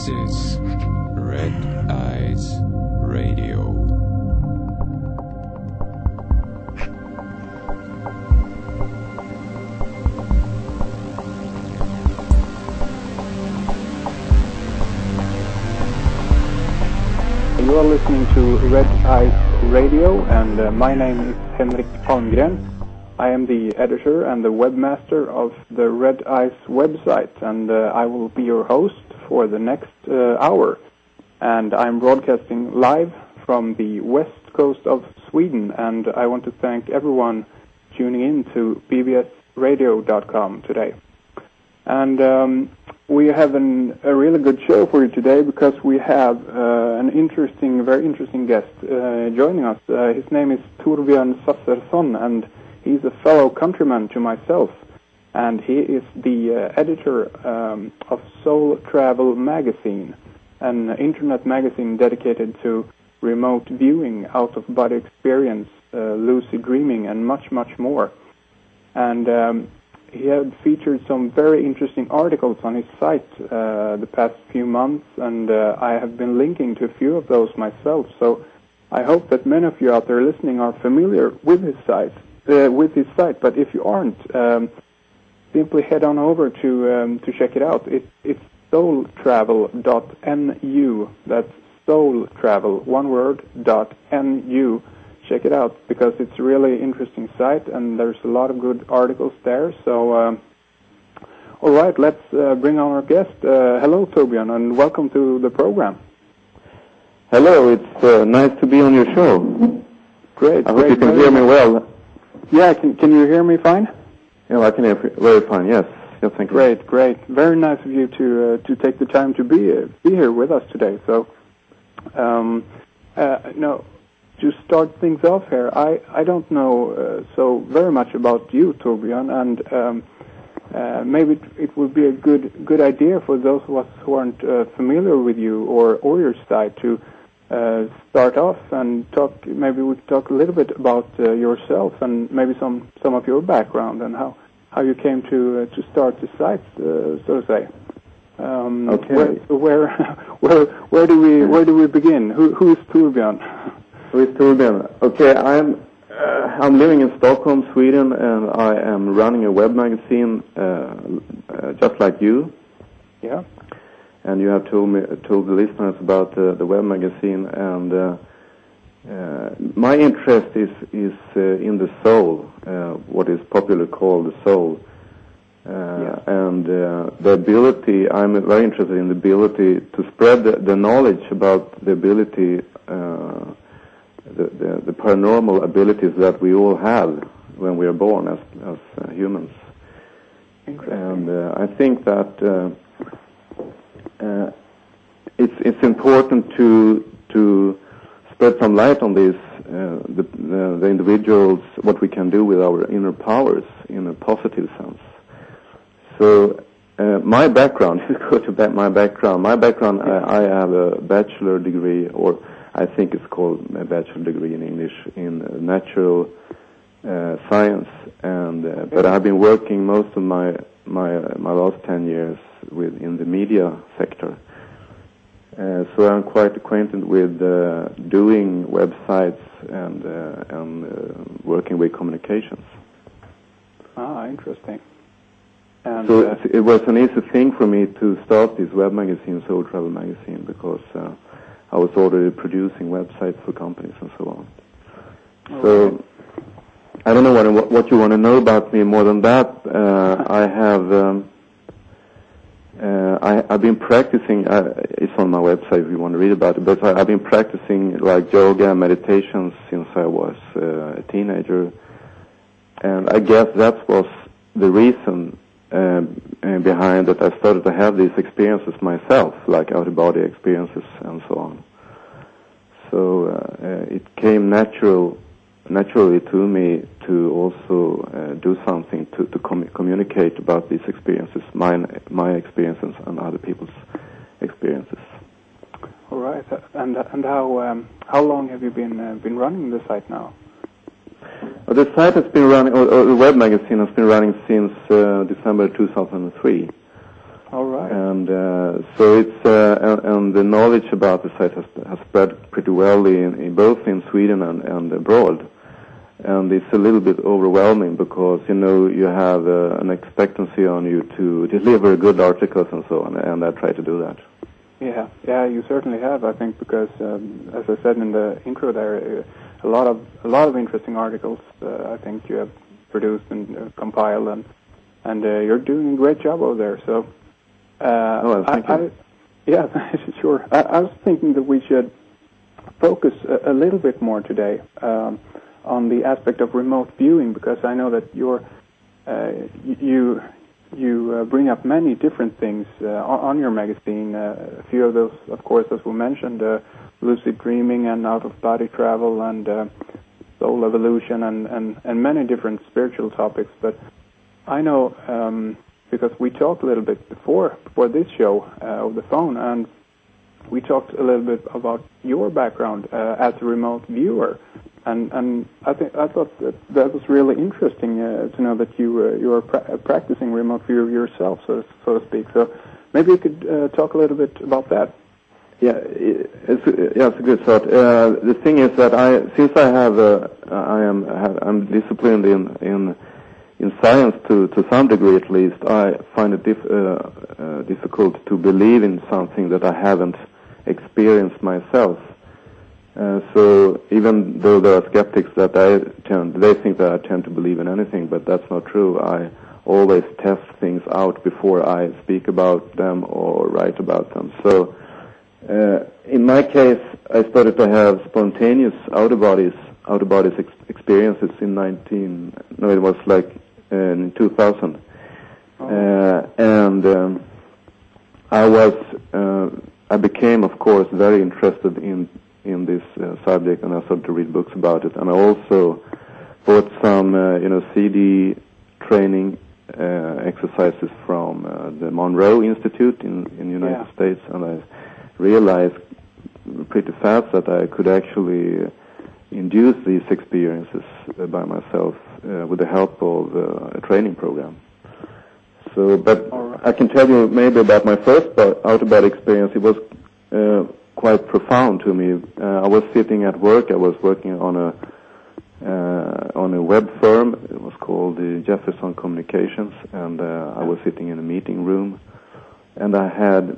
This is Red Eyes Radio. You are listening to Red Eyes Radio, and my name is Henrik Palmgren. I am the editor and the webmaster of the Red Eyes website, and I will be your host for the next hour. And I'm broadcasting live from the west coast of Sweden, and I want to thank everyone tuning in to bbsradio.com today. And we have a really good show for you today because we have an very interesting guest joining us. His name is Torbjörn Sasersson, and he's a fellow countryman to myself, and he is the editor of Soul Travel Magazine, an internet magazine dedicated to remote viewing, out-of-body experience, lucid dreaming, and much, much more. And he had featured some very interesting articles on his site the past few months, and I have been linking to a few of those myself. So I hope that many of you out there listening are familiar with his site. But if you aren't, simply head on over to check it out. It's soultravel.nu. That's soultravel, one word, .nu. Check it out, because it's a really interesting site, and there's a lot of good articles there. So, all right, let's bring on our guest. Hello, Torbjörn, and welcome to the program. Hello, it's nice to be on your show. Great. I hope you can hear me well. Yeah, can you hear me fine? Yeah, I can hear very fine. Yes, thank you. Great. Very nice of you to take the time to be here with us today. So, to start things off here, I don't know so very much about you, Torbjörn, and maybe it would be a good idea for those of us who aren't familiar with you or your site to start off and talk. Maybe we could talk a little bit about yourself and maybe some of your background and how you came to start the site, so to say. Okay. Where do we begin? Who is Torbjörn? Who is Torbjörn? Okay, I'm living in Stockholm, Sweden, and I am running a web magazine just like you. Yeah. And you have told the listeners about the web magazine, and my interest is in the soul, what is popularly called the soul, and the ability. I'm very interested in the ability to spread the knowledge about the ability, the paranormal abilities that we all have when we are born as humans. And I think that it's important to spread some light on this, the individuals, what we can do with our inner powers in a positive sense. So my background, if you go to my background, I have a bachelor degree, or I think it's called a bachelor degree in English, in natural science, and but I've been working most of my last 10 years in the media sector. So I'm quite acquainted with doing websites and working with communications. Ah, interesting. And so it was an easy thing for me to start this web magazine, Soul Travel Magazine, because I was already producing websites for companies and so on. So I don't know what you want to know about me more than that. I've been practicing. It's on my website if you want to read about it. But I've been practicing like yoga and meditations since I was a teenager, and I guess that was the reason behind that I started to have these experiences myself, like out-of-body experiences and so on. So it came naturally to me to also do something to communicate about these experiences, my experiences and other people's experiences. All right, and how long have you been running the site now? The site has been running, or the web magazine has been running since December 2003. All right. And so it's and the knowledge about the site has spread pretty well in both in Sweden and abroad. And it's a little bit overwhelming because, you have an expectancy on you to deliver good articles and so on, and I try to do that. Yeah, you certainly have, I think, because, as I said in the intro there, a lot of interesting articles, I think you have produced and compiled, and you're doing a great job over there, so... thank you. Yeah, sure. I was thinking that we should focus a little bit more today on the aspect of remote viewing, because I know that you bring up many different things on your magazine. A few of those, of course, as we mentioned, lucid dreaming and out-of-body travel and soul evolution and many different spiritual topics. But I know, because we talked a little bit before this show over the phone, and we talked a little bit about your background as a remote viewer. And I thought that was really interesting to know that you are practicing remote view yourself, so to speak. So maybe you could talk a little bit about that. Yeah, it's a good thought. The thing is that I'm disciplined in science to some degree at least. I find it difficult to believe in something that I haven't experienced myself. So even though there are skeptics that they think that I tend to believe in anything, but that's not true. I always test things out before I speak about them or write about them. So in my case, I started to have spontaneous out-of-body experiences in 2000. And I became, of course, very interested in this subject, and I started to read books about it. And I also bought some, CD training exercises from the Monroe Institute in the United States, and I realized pretty fast that I could actually induce these experiences by myself with the help of a training program. So, but I can tell you maybe about my first out-of-body experience. It was quite profound to me. I was sitting at work. I was working on a web firm. It was called Jefferson Communications, and I was sitting in a meeting room, and I had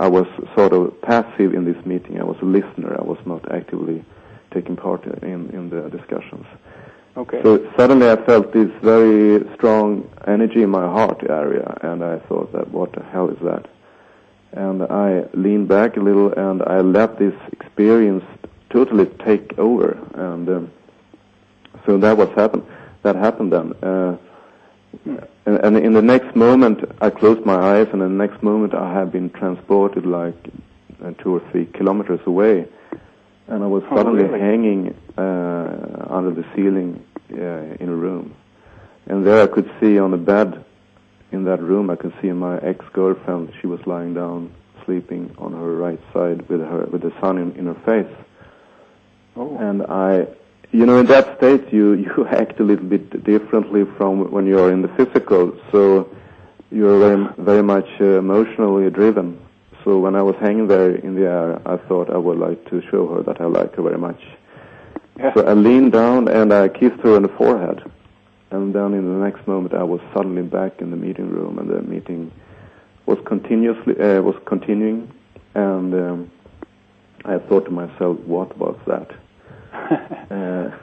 I was sort of passive in this meeting. I was a listener. I was not actively taking part in the discussions. Okay. So suddenly I felt this very strong energy in my heart area, and I thought that, what the hell is that? And I leaned back a little, and I let this experience totally take over. And so that happened then. And in the next moment, I closed my eyes, and in the next moment, I had been transported like 2 or 3 kilometers away, and I was suddenly hanging under the ceiling in a room. And there I could see on the bed in that room, I could see my ex-girlfriend. She was lying down, sleeping on her right side with the sun in her face. Oh. And in that state, you act a little bit differently from when you're in the physical. So you're very, very much emotionally driven. So when I was hanging there in the air, I thought I would like to show her that I like her very much. Yeah. So I leaned down and I kissed her on the forehead. And then in the next moment, I was suddenly back in the meeting room, and the meeting was continuing. And I thought to myself, what was that?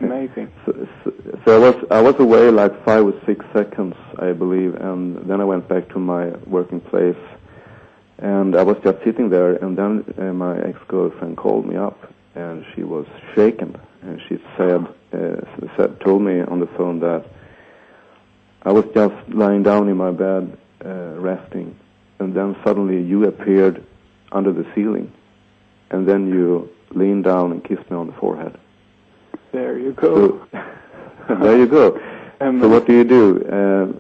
Amazing. So I was away like 5 or 6 seconds, I believe, and then I went back to my working place, and I was just sitting there, and then my ex-girlfriend called me up, and she was shaken, and she told me on the phone that I was just lying down in my bed, resting, and then suddenly you appeared under the ceiling, and then you leaned down and kissed me on the forehead. There you go. So, there you go. So what do?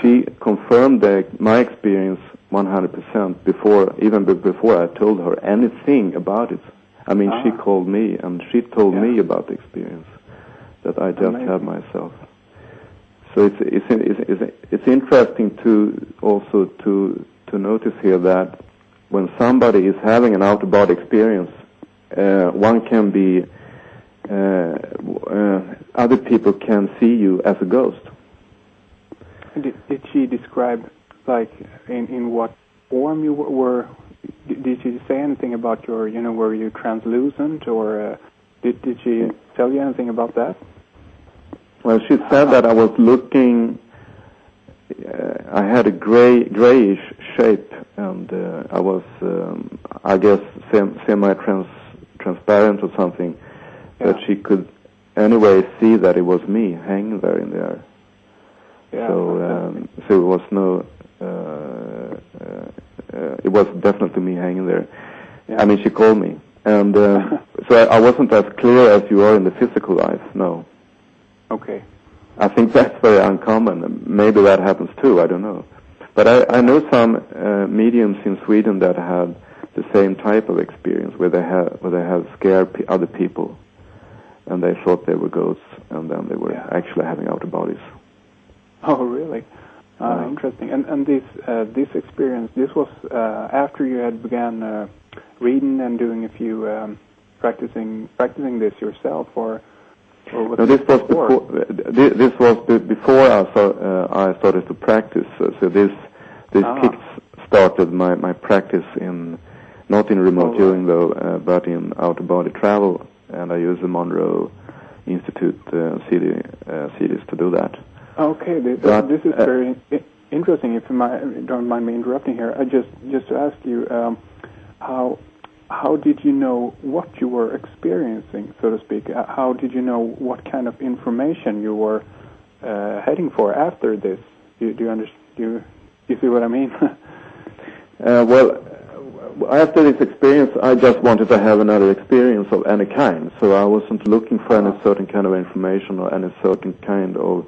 She confirmed my experience 100% before I told her anything about it. I mean, she called me and she told me about the experience that I just had myself. So it's interesting to also to notice here that when somebody is having an out-of-body experience, one can be other people can see you as a ghost. Did she describe, like, in what form you were? Did she say anything about your, were you translucent, or did she tell you anything about that? Well, she said that I was looking. I had a grayish shape, and I was, I guess, semi-transparent or something. But she could anyway see that it was me hanging there in the air. Yeah, so it was no. It was definitely me hanging there. Yeah. I mean, she called me, and so I wasn't as clear as you are in the physical life. No. Okay. I think that's very uncommon. Maybe that happens too. I don't know. But I know some mediums in Sweden that had the same type of experience, where they had scared other people, and they thought they were ghosts, and then they were actually having outer bodies. Oh, really? Interesting. And this experience, this was after you had began reading and doing a few practicing this yourself, or was no, this was before. This was before I started to practice. So this kick-started my practice not in remote viewing though, but in out-of-body travel, and I use the Monroe Institute CDs to do that. Okay, this is very interesting. If you don't mind me interrupting here, I just to ask you, how did you know what you were experiencing, so to speak? How did you know what kind of information you were heading for after this? Do you understand? You see what I mean? Well, after this experience, I just wanted to have another experience of any kind. So I wasn't looking for any certain kind of information or any certain kind of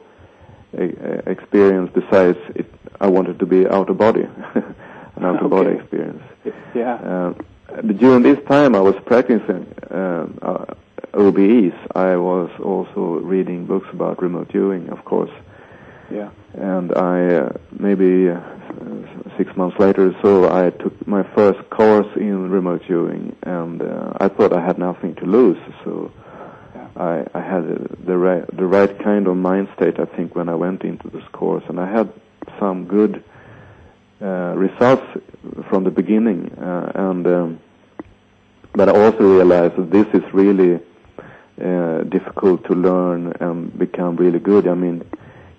experience besides it. I wanted to be out of body, an out of body experience. Yeah. During this time I was practicing OBEs. I was also reading books about remote viewing, of course. Yeah. And I maybe 6 months later or so, I took my first course in remote viewing, and I thought I had nothing to lose. So I had the right kind of mind state, I think, when I went into this course, and I had some good results from the beginning. But I also realized that this is really difficult to learn and become really good. I mean,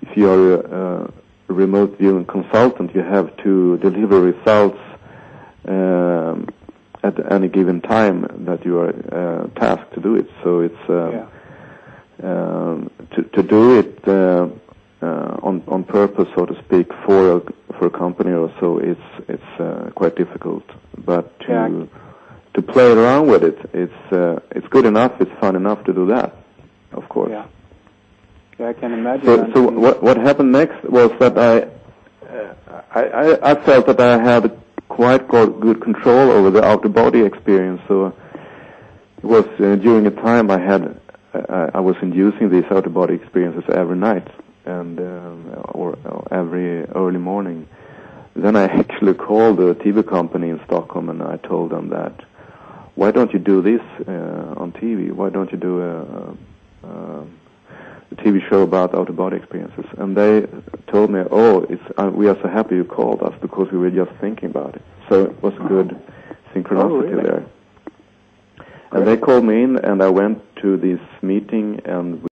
if you're a remote viewing consultant, you have to deliver results at any given time that you are tasked to do it. So it's to do it on purpose, so to speak, for a company or so. It's quite difficult. But to play around with it, it's good enough. It's fun enough to do that, of course. Yeah, I can imagine. So what happened next was that I felt that I had quite good control over the outer body experience. So it was during a time I was inducing these outer body experiences every night and or every early morning. Then I actually called the TV company in Stockholm, and I told them that, why don't you do this on TV? Why don't you do a TV show about out-of-body experiences? And they told me, we are so happy you called us, because we were just thinking about it. So it was a good synchronicity there. And they called me in, and I went to this meeting, and